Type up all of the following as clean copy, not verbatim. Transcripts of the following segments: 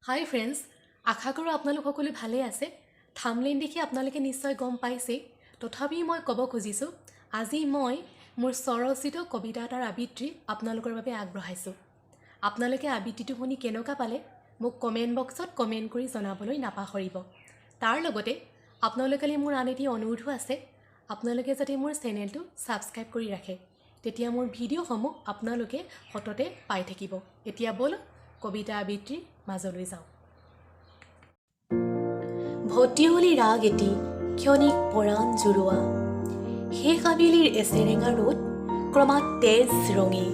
হাই friends, আশা কৰোঁ আপোনালোক সকলো ভালেই আছে। থাম্বনেইল দেখি আপোনালোকে নিশ্চয় গম পাইছেই। তথাপি মই ক'ব খুজিছোঁ, আজি মই মোৰ স্বৰচিত কবিতা এটাৰ আবৃত্তি আপোনালোকৰ বাবে আগবঢ়াইছোঁ। আপোনালোকে আবৃত্তিটো শুনি কেনেকুৱা পালে মোক কমেণ্ট বক্সত কমেণ্ট কৰি জনাবলৈ নাপাহৰিব। তাৰ লগতে আপোনালোকলৈ মোৰ আন এটি অনুৰোধো আছে, আপোনালোকে যাতে মোৰ চেনেলটো ছাবস্ক্ৰাইব কৰি ৰাখে, তেতিয়া মোৰ ভিডিঅ'সমূহ আপোনালোকে সততে পাই থাকিব। এতিয়া ব'লক কবিতা আবৃত্তিৰ মাজলৈ যাওঁ। ভটিয়লি ৰাগ এটি ক্ষণিক পৰাণ জুৰোৱা, শেষ আবেলিৰ এচেৰেঙা ৰ'দ ক্ৰমাৎ তেজ ৰঙী।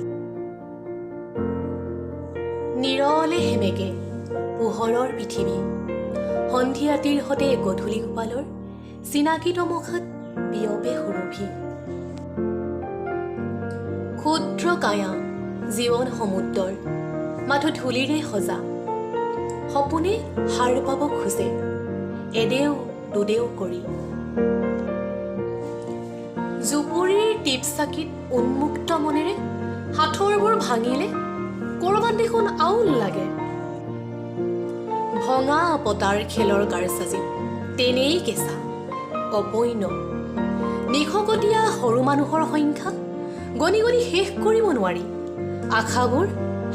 নিৰলে হেমেকে পোহৰৰ পৃথিৱী, সন্ধিয়াতিৰ সতে গধূলি গোপালৰ চিনাকি তমসাত বিয়পে সুৰভি। ক্ষুদ্ৰ কায়া জীৱন সমুদ্ৰৰ মাথো ধূলিৰে সজা, সপোনে সাৰ পাব খোজে এদেও দুদেও কৰি। জুপুৰিৰ টিপচাকিত উন্মুক্ত মনেৰে সাঁথৰবোৰ ভাঙিলে ক'ৰবাত দেখোন আউল লাগে। ভঙা পতাৰ খেলৰ কাৰচাজিত তেনেই কেঁচা অপন্য, নিশকতীয়া সৰু মানুহৰ সংখ্যা গণি গণি শেষ কৰিব নোৱাৰি। আশাবোৰ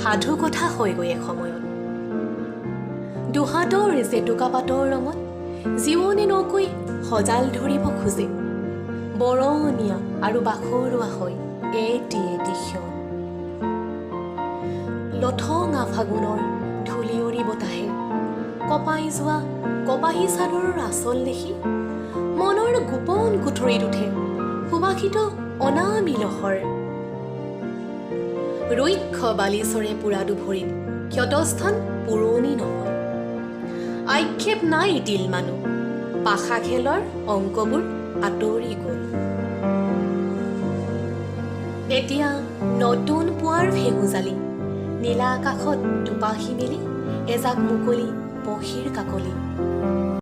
সাধু কথা হয়গৈ এসময়ত। দুহাতৰ জেতুকা পাতৰ ৰঙত জীৱনে নকৈ সজাল ধৰিব খোজে, বৰণীয়া আৰু বাখৰুৱা হয় এটি এটি ক্ষণ। লঠঙা ফাগুনৰ ধূলিয়ৰি বতাহে কপাই যোৱা কপাহী চাদৰৰ আঁচল দেখি মনৰ গোপন কোঠৰীত উঠে সুবাসিত অনামী লহৰ। ৰৈক্ষ বালিচৰে পুৰা দুভৰিত ক্ষতস্থান পুৰণি নহয়, আক্ষেপ নাই তিল মানুহ, পাশা খেলৰ অংকবোৰ আঁতৰি গ'ল। এতিয়া নতুন পুৱাৰ ভেগুজালি, নীলা আকাশত দুপাশি মেলি এজাক মুকলি পক্ষীৰ কাকলি।